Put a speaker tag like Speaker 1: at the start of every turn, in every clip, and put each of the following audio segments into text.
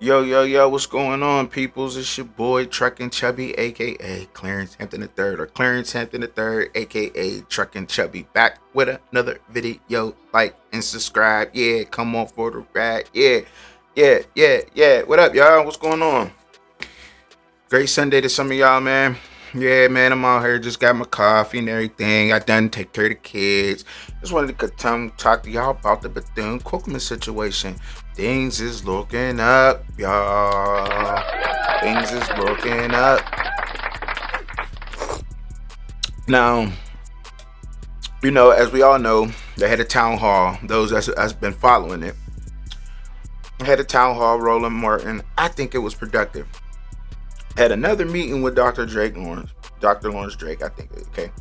Speaker 1: Yo, yo, yo, what's going on, peoples? It's your boy, Truckin' Chubby, aka Clarence Hampton III, or Clarence Hampton III, aka Truckin' Chubby, back with another video. Like and subscribe. Yeah, come on for the ride. Yeah. What up, y'all? What's going on? Great Sunday to some of y'all, man. Yeah, man, I'm out here. Just got my coffee and everything. I done take care of the kids. Just wanted to come talk to y'all about the Bethune-Cookman situation. Things is looking up, y'all. Things is looking up. Now, as we all know, they had a town hall. Those that's been following it. They had a town hall, Roland Martin. I think it was productive. Had another meeting with Dr. Lawrence Drake, I think. Okay,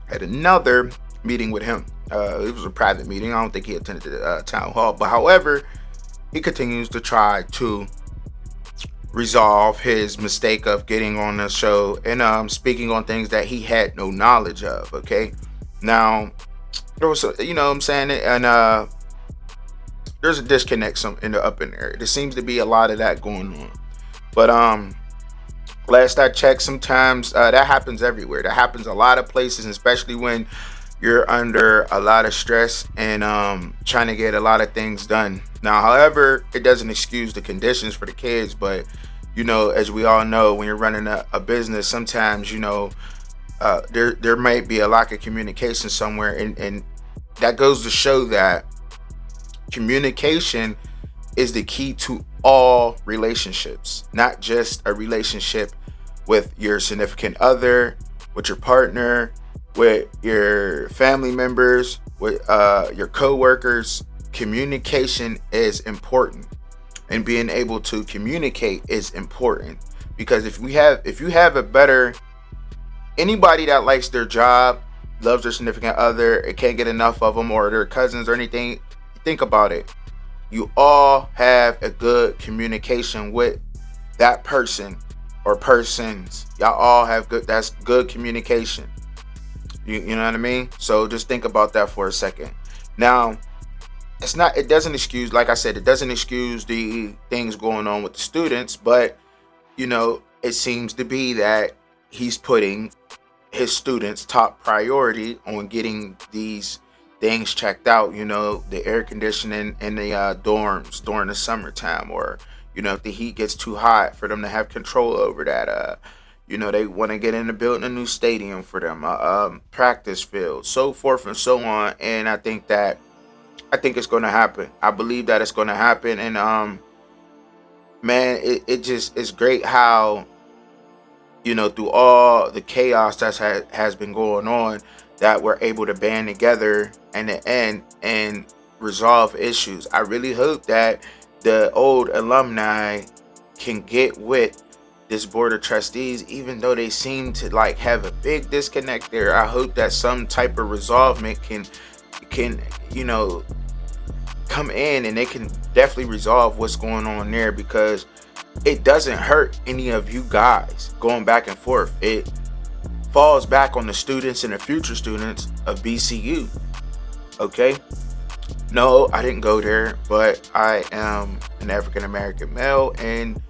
Speaker 1: had another meeting with him. It was a private meeting. I don't think he attended the town hall, but however, he continues to try to resolve his mistake of getting on the show and speaking on things that he had no knowledge of. Okay, now there was, what I'm saying, and there's a disconnect up in there. There seems to be a lot of that going on, but last I checked, sometimes that happens everywhere. That happens a lot of places, especially when you're under a lot of stress and trying to get a lot of things done. Now, however, it doesn't excuse the conditions for the kids, but as we all know, when you're running a business, sometimes there might be a lack of communication somewhere, and that goes to show that communication is the key to all relationships, not just a relationship with your significant other, with your partner, with your family members, with your co-workers. Communication is important, and being able to communicate is important, because if you have a better, anybody that likes their job, loves their significant other, and can't get enough of them, or their cousins or anything, think about it. You all have a good communication with that person or persons. Y'all all have that's good communication. You know what I mean? So just think about that for a second. Now, it doesn't excuse, like I said, it doesn't excuse the things going on with the students, but it seems to be that he's putting his students top priority on getting these things checked out, the air conditioning in the dorms during the summertime, or if the heat gets too hot, for them to have control over that. They want to get in the building a new stadium for them, practice field, so forth and so on. And I think it's going to happen. I believe that it's going to happen. And man, it just is great how through all the chaos that has been going on, that we're able to band together in the end and resolve issues. I really hope that the old alumni can get with this board of trustees, even though they seem to have a big disconnect there. I hope that some type of resolvement can come in, and they can definitely resolve what's going on there, because it doesn't hurt any of you guys going back and forth. It falls back on the students and the future students of BCU. Okay, no, I didn't go there, but I am an African American male, and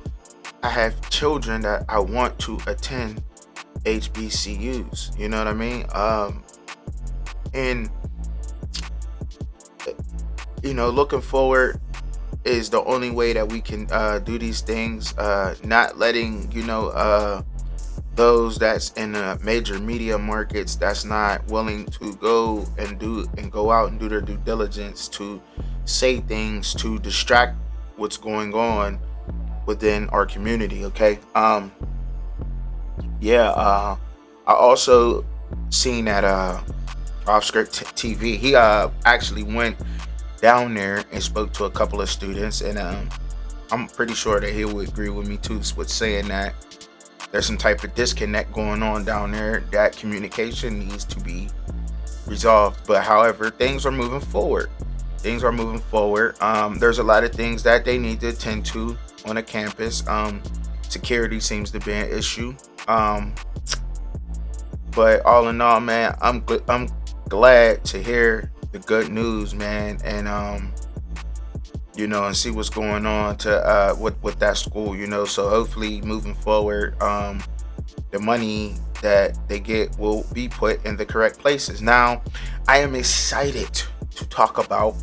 Speaker 1: I have children that I want to attend HBCUs. You know what I mean? And looking forward is the only way that we can do these things. Not letting those that's in the major media markets that's not willing to go out and do their due diligence to say things to distract what's going on within our community. Okay. I also seen that off script TV, he actually went down there and spoke to a couple of students, and I'm pretty sure that he would agree with me too, with saying that there's some type of disconnect going on down there, that communication needs to be resolved. But however, things are moving forward. There's a lot of things that they need to attend to on a campus. Security seems to be an issue. But all in all, man, I'm glad to hear the good news, man. And and see what's going on to with that school, So hopefully, moving forward, the money that they get will be put in the correct places. Now, I am excited to talk about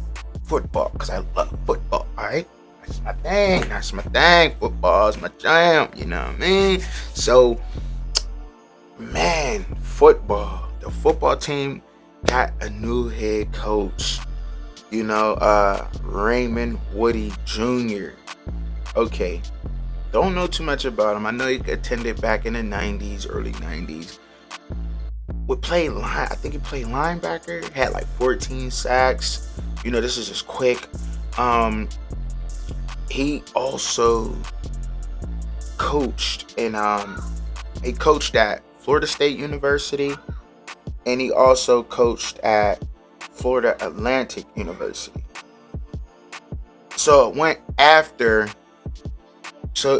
Speaker 1: football because I love football. All right, that's my thing. That's my thing. Football is my jam. You know what I mean? So, man, football. The football team got a new head coach. Raymond Woody Jr. Okay, don't know too much about him. I know he attended back in the 90s, early 90s. I think he played linebacker. Had like 14 sacks. This is just quick. He also coached he coached at Florida State University, and he also coached at Florida Atlantic University. So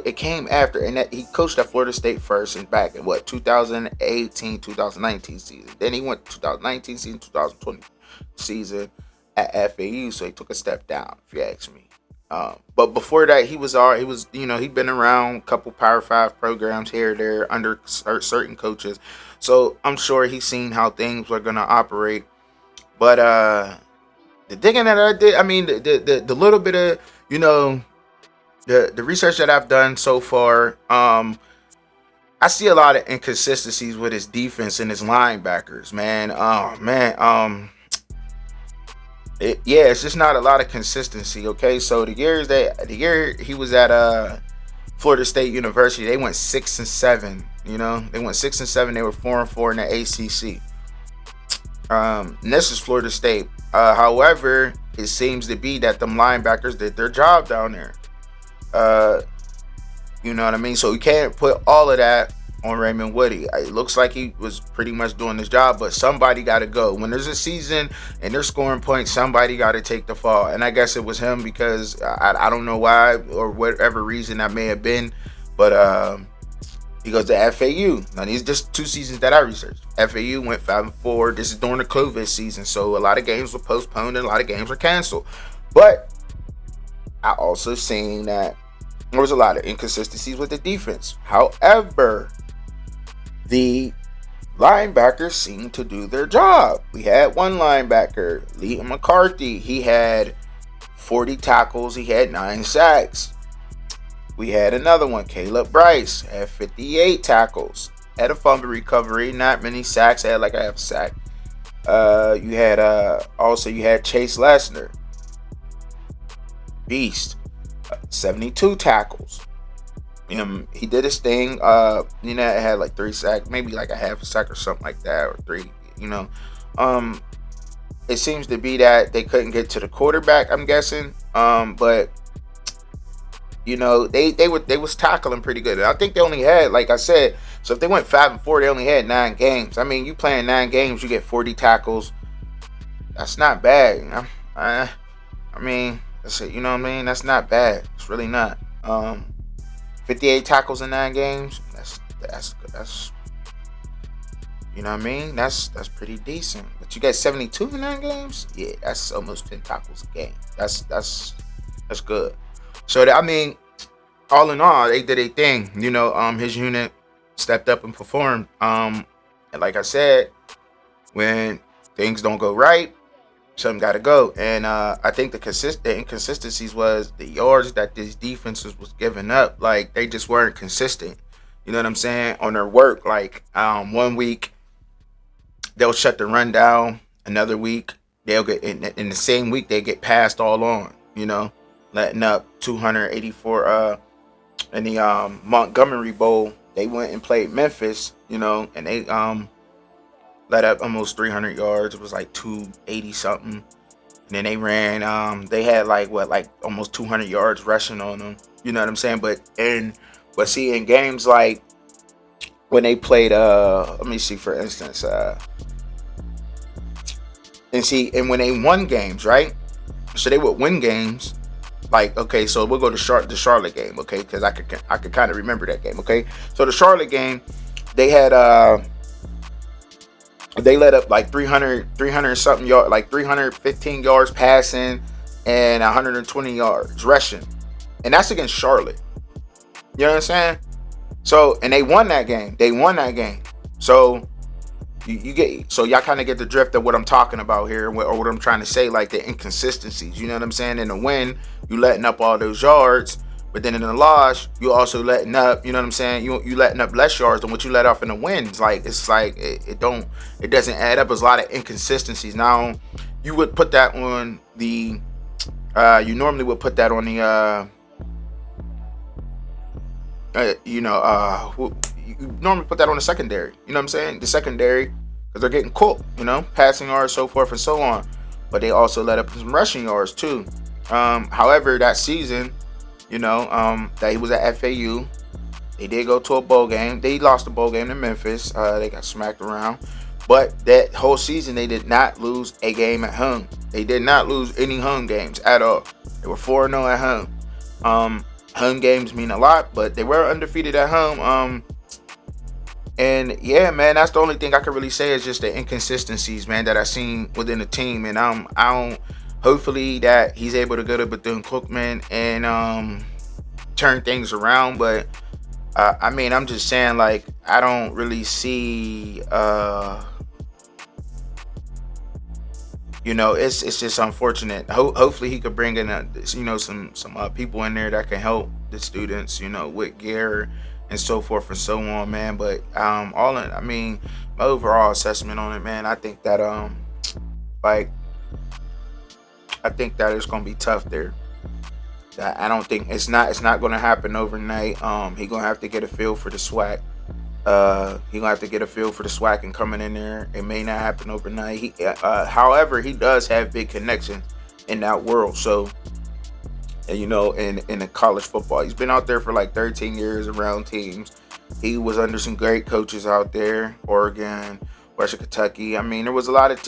Speaker 1: it came after, and that he coached at Florida State first, and back in 2018, 2019 season. Then he went 2019 season, 2020 season at FAU. So he took a step down, if you ask me. But before that, he'd been around a couple Power 5 programs here or there under certain coaches. So I'm sure he's seen how things were going to operate. But the digging that I did, the little bit of, the research that I've done so far, I see a lot of inconsistencies with his defense and his linebackers, man. Oh, man. It's just not a lot of consistency, okay? So the year he was at Florida State University, they went 6-7, They went 6-7. They were 4-4 in the ACC. And this is Florida State. However, it seems to be that them linebackers did their job down there. You know what I mean? So you can't put all of that on Raymond Woody. It looks like he was pretty much doing his job, but somebody got to go. When there's a season and they're scoring points, somebody got to take the fall. And I guess it was him because I don't know why or whatever reason that may have been, but he goes to FAU. Now, these just 2 seasons that I researched. FAU went 5-4. This is during the COVID season, so a lot of games were postponed and a lot of games were canceled. But I also seen that there was a lot of inconsistencies with the defense. However, the linebackers seemed to do their job. We had one linebacker, Leighton McCarthy. He had 40 tackles. He had 9 sacks. We had another one, Caleb Bryce, had 58 tackles. Had a fumble recovery, not many sacks. Had like a half sack. You had Chase Lesnar, beast, 72 tackles. He did his thing. It had like 3 sacks, maybe like a half a sack or something like that, or 3. It seems to be that they couldn't get to the quarterback, I'm guessing. But they was tackling pretty good. I think they only had, like I said, so if they went 5-4, they only had 9 games. You playing 9 games, you get 40 tackles. That's not bad. That's it. You know what I mean? That's not bad. It's really not. 58 tackles in 9 games. That's you know what I mean? That's pretty decent. But you got 72 in 9 games? Yeah, that's almost 10 tackles a game. That's good. So all in all, they did a thing. His unit stepped up and performed. And like I said, when things don't go right, something got to go. And I think the inconsistencies was the yards that these defenses was giving up. Like, they just weren't consistent. You know what I'm saying? On their work. Like, 1 week, they'll shut the run down. Another week, they'll get in the same week, they get passed all on. Letting up 284 in the Montgomery Bowl. They went and played Memphis, and they let up almost 300 yards. It was like 280 something. And then they ran, they had like almost 200 yards rushing on them. You know what I'm saying? But see, in games like when they played, let me see, for instance, and when they won games, right? So they would win games. Like, okay, so we'll go to the Charlotte game, okay? Because I could kind of remember that game, okay? So the Charlotte game, they had they let up like 300 something yards, like 315 yards passing, and 120 yards rushing, and that's against Charlotte. You know what I'm saying? So, and they won that game. They won that game. So you get, so y'all kind of get the drift of what I'm talking about here, or what I'm trying to say, like the inconsistencies. You know what I'm saying? In the win, you letting up all those yards, but then in the loss, you also letting up. You know what I'm saying? You letting up less yards than what you let off in the wins. Like it's like it doesn't add up. There's a lot of inconsistencies. Now, you would put that on the you normally would put that on the you normally put that on the secondary. You know what I'm saying? The secondary, because they're getting cooked. Passing yards, so forth and so on. But they also let up some rushing yards too. However, that season, that he was at FAU, they did go to a bowl game. They lost the bowl game to Memphis. They got smacked around. But that whole season, they did not lose a game at home. They did not lose any home games at all. They were 4-0 at home. Home games mean a lot, but they were undefeated at home. And yeah, man, that's the only thing I can really say is just the inconsistencies, man, that I seen within the team. And I don't. Hopefully that he's able to go to Bethune-Cookman and turn things around. But I mean, I'm just saying, like, I don't really see. It's just unfortunate. Hopefully he could bring in some people in there that can help the students, with gear and so forth and so on, man. But my overall assessment on it, man, I think that it's gonna be tough there. I don't think it's not gonna happen overnight. He gonna have to get a feel for the SWAC. He gonna have to get a feel for the SWAC and coming in there. It may not happen overnight. However, he does have big connections in that world. So, in the college football, he's been out there for like 13 years around teams. He was under some great coaches out there, Oregon, Western Kentucky. I mean, there was a lot of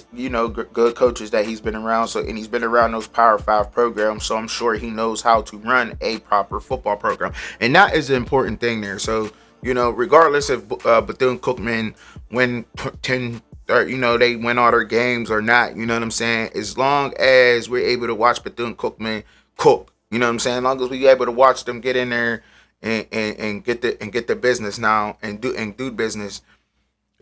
Speaker 1: good coaches that he's been around. So, and he's been around those Power 5 programs. So I'm sure he knows how to run a proper football program, and that is the important thing there. So, regardless if Bethune-Cookman win 10, or they win all their games or not, you know what I'm saying? As long as we're able to watch Bethune-Cookman cook, you know what I'm saying? As long as we're able to watch them get in there and get the business now and do business.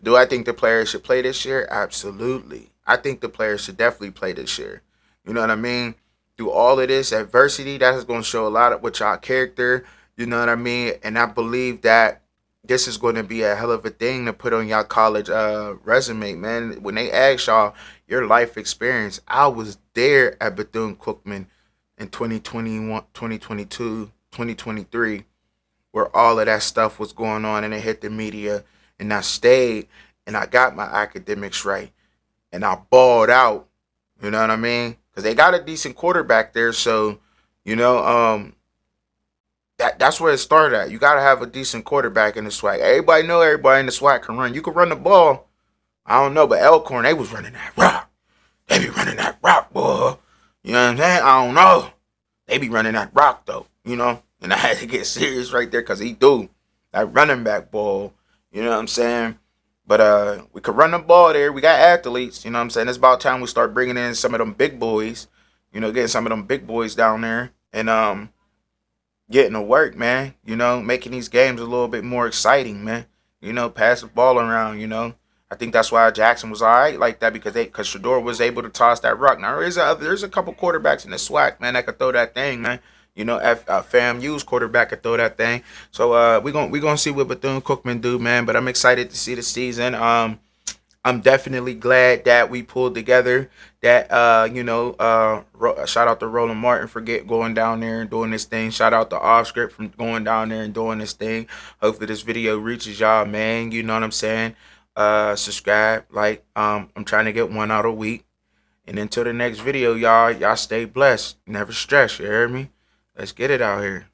Speaker 1: Do I think the players should play this year? Absolutely. I think the players should definitely play this year. You know what I mean? Through all of this adversity, that is going to show a lot of what y'all character. You know what I mean? And I believe that this is going to be a hell of a thing to put on y'all college resume, man. When they ask y'all your life experience, I was there at Bethune-Cookman in 2021, 2022, 2023, where all of that stuff was going on and it hit the media. And I stayed and I got my academics right and I balled out. You know what I mean? Because they got a decent quarterback there. So, that's where it started at. You got to have a decent quarterback in the SWAC. Everybody in the SWAC can run. You can run the ball. I don't know, but Elkhorn, they was running that rock. They be running that rock, boy. You know what I'm saying? I don't know. They be running that rock, though, And I had to get serious right there because he do. That running back ball, you know what I'm saying? But we could run the ball there. We got athletes, you know what I'm saying? It's about time we start bringing in some of them big boys, getting some of them big boys down there. And getting to work, man. Making these games a little bit more exciting, man. Pass the ball around, I think that's why Jackson was all right like that because Shador was able to toss that rock. Now, there's a couple quarterbacks in the SWAC, man, that could throw that thing, man. FAMU's quarterback could throw that thing. So we gonna see what Bethune-Cookman do, man. But I'm excited to see the season. I'm definitely glad that we pulled together. That shout out to Roland Martin for going down there and doing this thing. Shout out to Offscript for going down there and doing this thing. Hopefully this video reaches y'all, man. You know what I'm saying? Subscribe, like. I'm trying to get one out a week. And until the next video, y'all stay blessed. Never stress. You hear me? Let's get it out here.